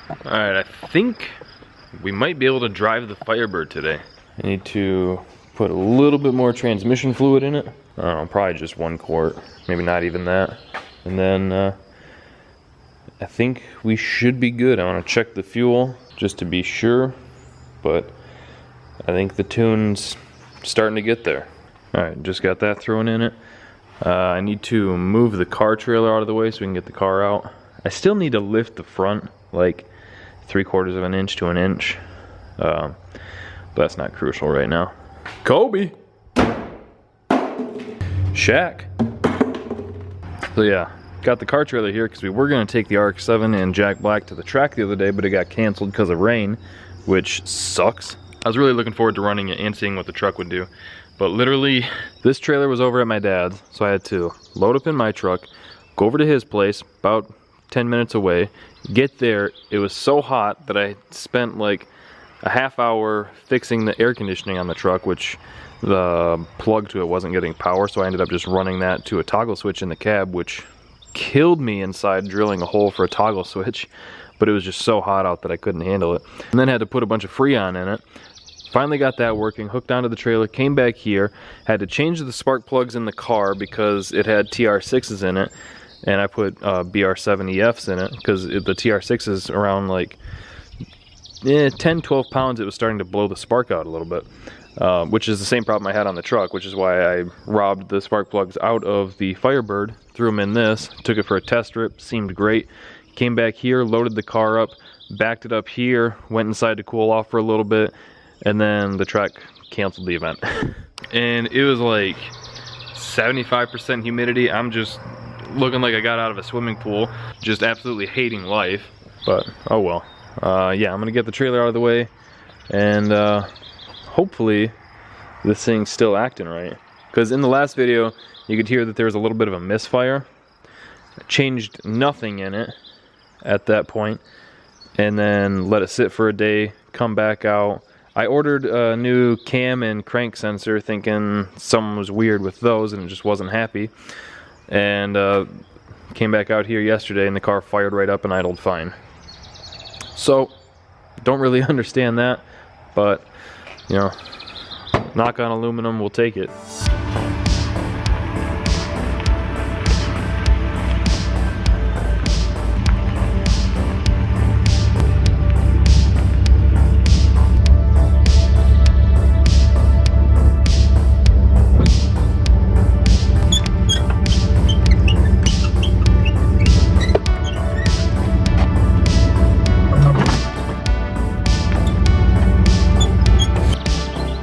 Alright, I think we might be able to drive the Firebird today. I need to put a little bit more transmission fluid in it. I don't know, probably just 1 quart, maybe not even that. And then I think we should be good. I want to check the fuel just to be sure, but I think the tune's starting to get there. Alright, just got that thrown in it. I need to move the car trailer out of the way so we can get the car out. I still need to lift the front like 3/4 of an inch to an inch. But that's not crucial right now. Kobe! Shaq! So yeah, got the car trailer here because we were going to take the RX-7 and Jack Black to the track the other day, but it got canceled because of rain, which sucks. I was really looking forward to running it and seeing what the truck would do. But literally, this trailer was over at my dad's, so I had to load up in my truck, go over to his place, about 10 minutes away, get there. It was so hot that I spent like a half hour fixing the air conditioning on the truck, which the plug to it wasn't getting power, so I ended up just running that to a toggle switch in the cab, which killed me inside drilling a hole for a toggle switch, but it was just so hot out that I couldn't handle it. And then had to put a bunch of Freon in it. Finally got that working, hooked onto the trailer, came back here, had to change the spark plugs in the car because it had TR6s in it, and I put BR7EFs in it because the TR6 is around like 10-12 pounds. It was starting to blow the spark out a little bit, which is the same problem I had on the truck, which is why I robbed the spark plugs out of the Firebird, threw them in this, took it for a test trip, seemed great. Came back here, loaded the car up, backed it up here, went inside to cool off for a little bit, and then the track canceled the event. And it was like 75% humidity. I'm just looking like I got out of a swimming pool, just absolutely hating life, but oh well. Yeah, I'm gonna get the trailer out of the way, and hopefully this thing's still acting right. Because in the last video, you could hear that there was a little bit of a misfire. I changed nothing in it at that point, and then let it sit for a day, come back out. I ordered a new cam and crank sensor thinking something was weird with those, and it just wasn't happy. And came back out here yesterday and the car fired right up and idled fine. So, don't really understand that, but, you know, knock on aluminum, we'll take it.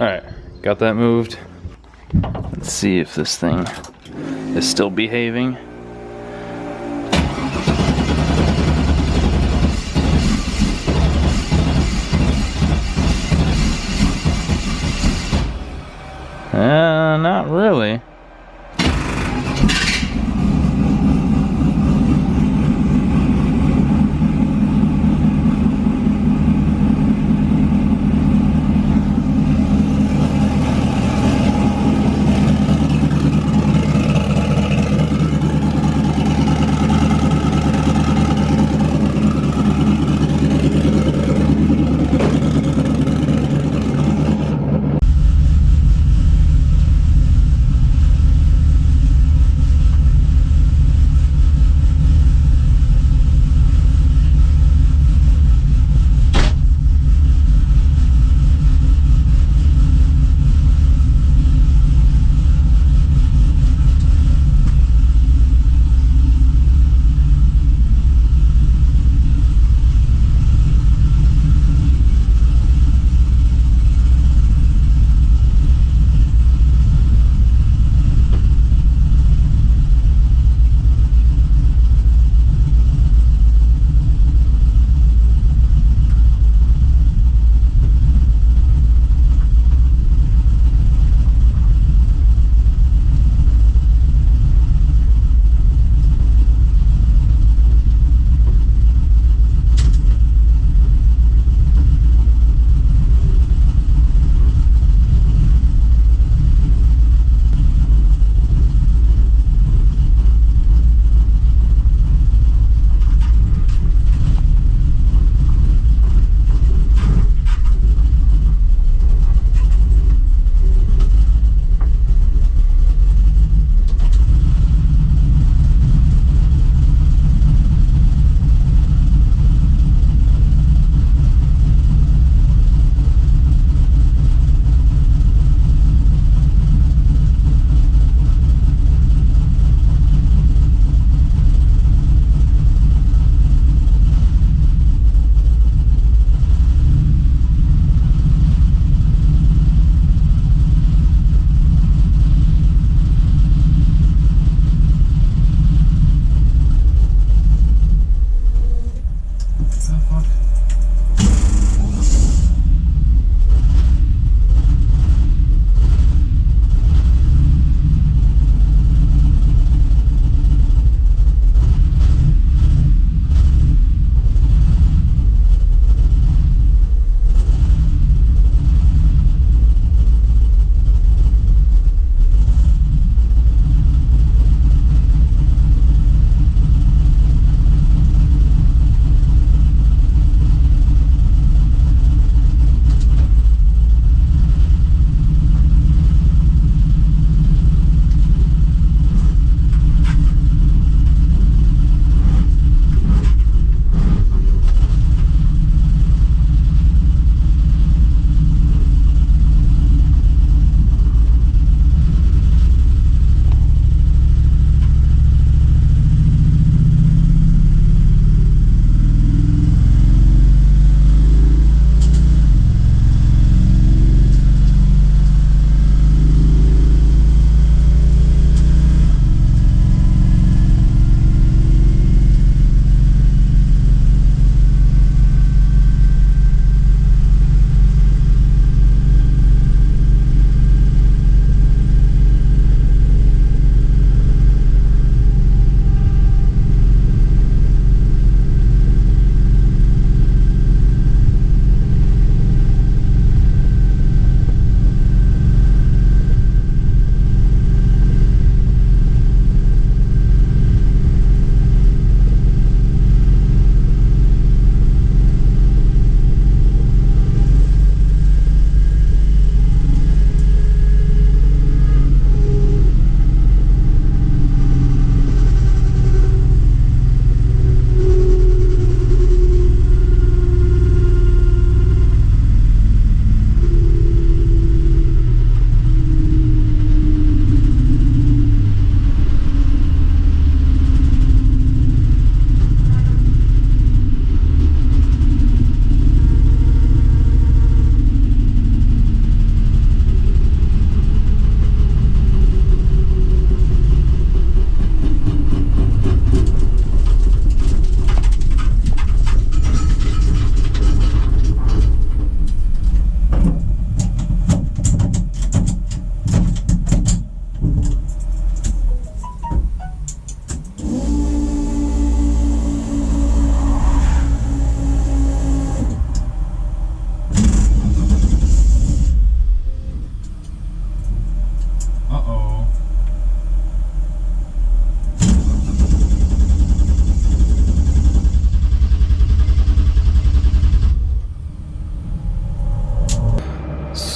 Alright, got that moved. Let's see if this thing is still behaving. Not really.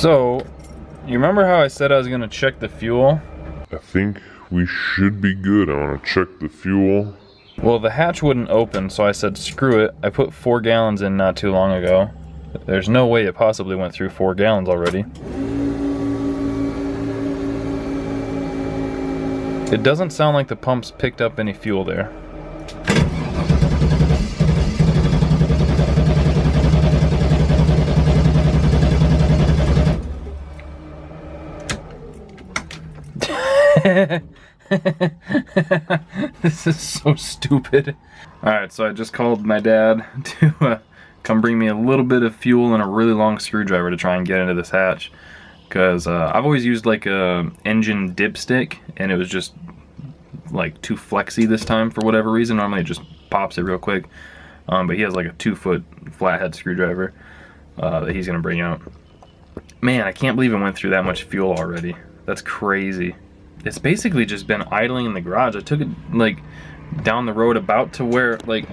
So, you remember how I said I was gonna check the fuel? I think we should be good. I want to check the fuel. Well, the hatch wouldn't open, so I said screw it. I put 4 gallons in not too long ago. There's no way it possibly went through 4 gallons already. It doesn't sound like the pumps picked up any fuel there. This is so stupid. Alright, so I just called my dad to come bring me a little bit of fuel and a really long screwdriver to try and get into this hatch. Because I've always used like a engine dipstick, and it was just like too flexy this time for whatever reason. Normally it just pops it real quick. But he has like a 2-foot flathead screwdriver that he's gonna bring out. Man, I can't believe it went through that much fuel already. That's crazy. It's basically just been idling in the garage. I took it like down the road about to where like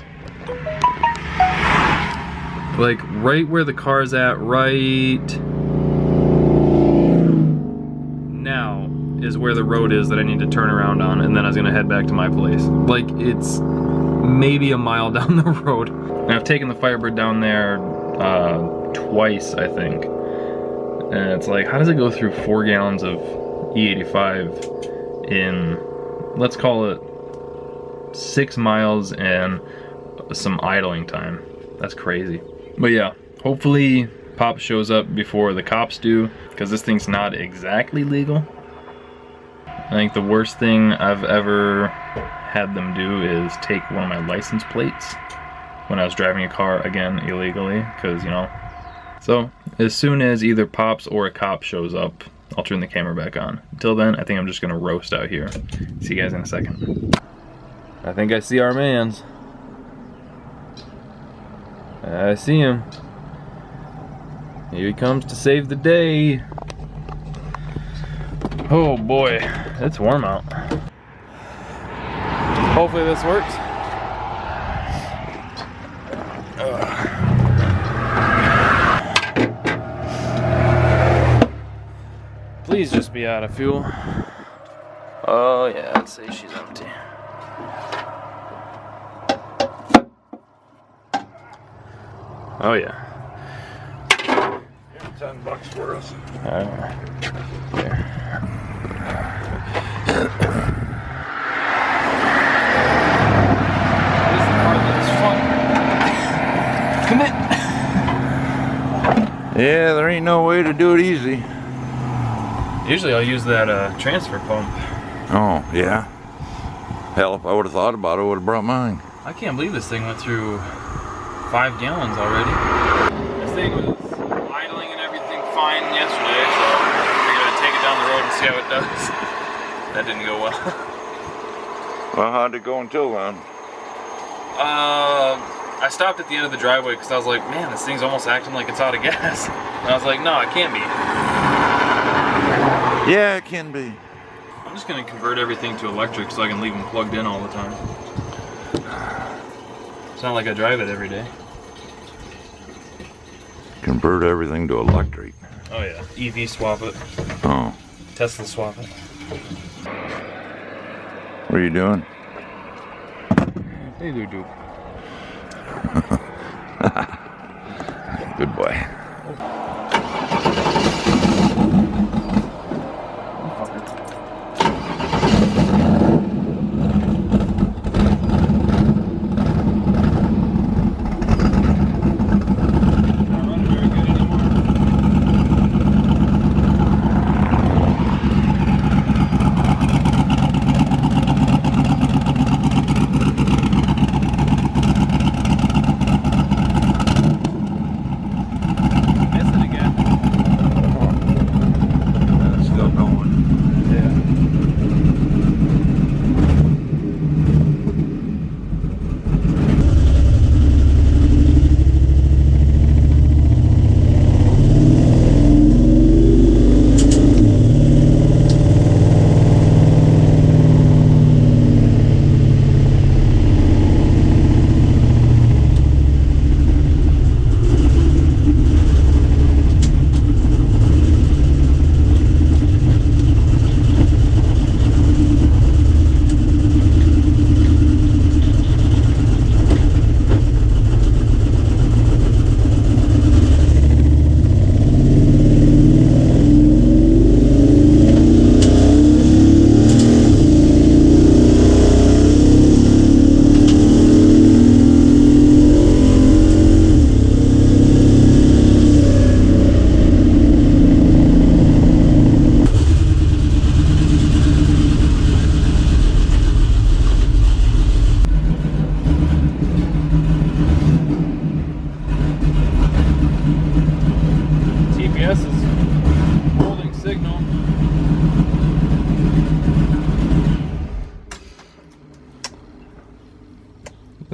right where the car's at right now is where the road is that I need to turn around on, and then I was gonna head back to my place. Like, it's maybe a mile down the road. And I've taken the Firebird down there twice, I think. And it's like, how does it go through 4 gallons of E85 in, let's call it 6 miles and some idling time? That's crazy. But yeah, hopefully Pop shows up before the cops do, because this thing's not exactly legal. I think the worst thing I've ever had them do is take one of my license plates when I was driving a car, again, illegally, because, you know. So, as soon as either Pops or a cop shows up, I'll turn the camera back on. Until then, I think I'm just gonna roast out here. See you guys in a second. I think I see our mans. I see him. Here he comes to save the day. Oh boy, it's warm out. Hopefully this works. Please just be out of fuel. Oh yeah, I'd say she's empty. Oh yeah. $10 for us. There. This is the part that's fun. Commit. Yeah, there ain't no way to do it easy. Usually I'll use that transfer pump. Oh, yeah? Hell, if I would have thought about it, I would have brought mine. I can't believe this thing went through 5 gallons already. This thing was idling and everything fine yesterday, so we're gonna take it down the road and see how it does. That didn't go well. Well, how'd it go until then? I stopped at the end of the driveway because I was like, man, this thing's almost acting like it's out of gas. And I was like, no, it can't be. Yeah, it can be. I'm just gonna convert everything to electric so I can leave them plugged in all the time. It's not like I drive it every day. Convert everything to electric. Oh yeah, EV swap it. Oh. Tesla swap it. What are you doing? Hey, dude. Good boy. Missing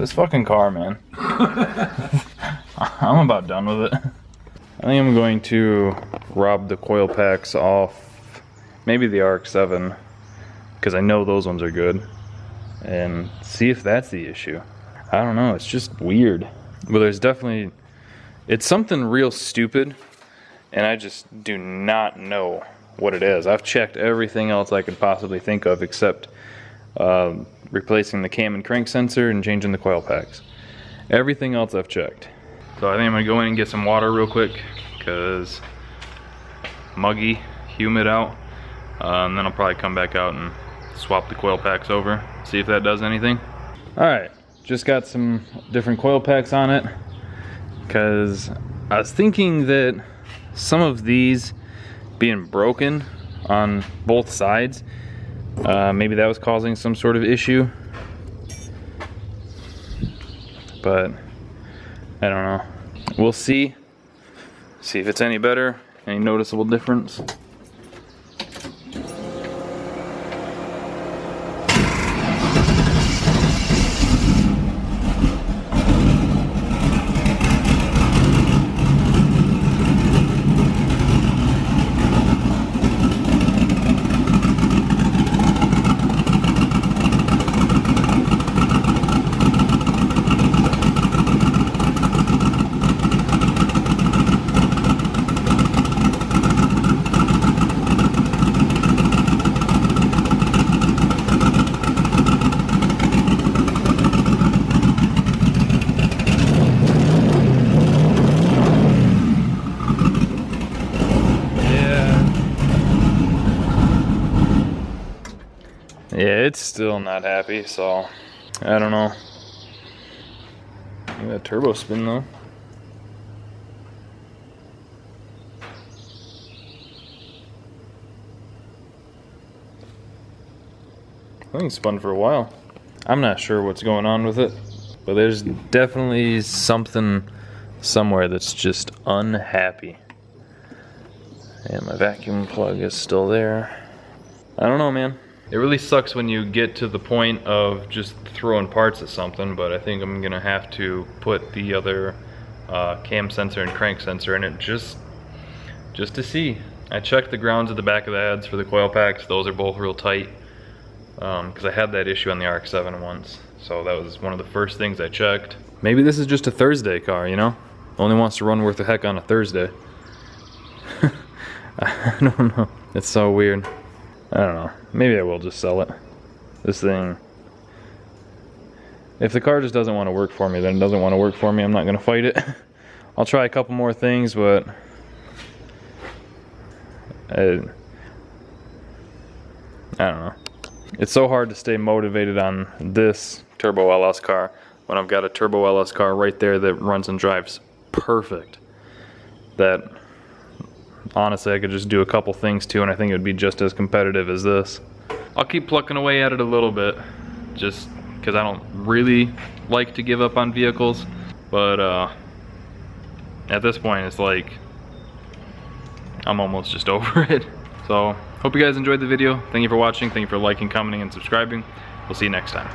This fucking car, man. I'm about done with it. I think I'm going to rob the coil packs off maybe the RX-7, because I know those ones are good, and see if that's the issue. I don't know, it's just weird. But there's definitely, it's something real stupid, and I just do not know what it is. I've checked everything else I could possibly think of except replacing the cam and crank sensor and changing the coil packs. Everything else I've checked. So I think I'm gonna go in and get some water real quick, because muggy, humid out. And then I'll probably come back out and swap the coil packs over, see if that does anything. Alright, just got some different coil packs on it, because I was thinking that some of these being broken on both sides, maybe that was causing some sort of issue. But I don't know. We'll see if it's any better, any noticeable difference. Yeah, it's still not happy, so I don't know. Look at that turbo spin though. I think it's spun for a while. I'm not sure what's going on with it, but there's definitely something somewhere that's just unhappy. And my vacuum plug is still there. I don't know, man. It really sucks when you get to the point of just throwing parts at something, but I think I'm gonna have to put the other cam sensor and crank sensor in it just to see. I checked the grounds at the back of the heads for the coil packs. Those are both real tight, because I had that issue on the RX-7 once. So that was one of the first things I checked. Maybe this is just a Thursday car, you know? Only wants to run worth a heck on a Thursday. I don't know. It's so weird. I don't know. Maybe I will just sell it. This thing, if the car just doesn't want to work for me, then it doesn't want to work for me. I'm not going to fight it. I'll try a couple more things, but I don't know. It's so hard to stay motivated on this Turbo LS car when I've got a Turbo LS car right there that runs and drives perfect. That honestly, I could just do a couple things too, and I think it would be just as competitive as this. I'll keep plucking away at it a little bit, just because I don't really like to give up on vehicles. But at this point, it's like I'm almost just over it. So, hope you guys enjoyed the video. Thank you for watching. Thank you for liking, commenting, and subscribing. We'll see you next time.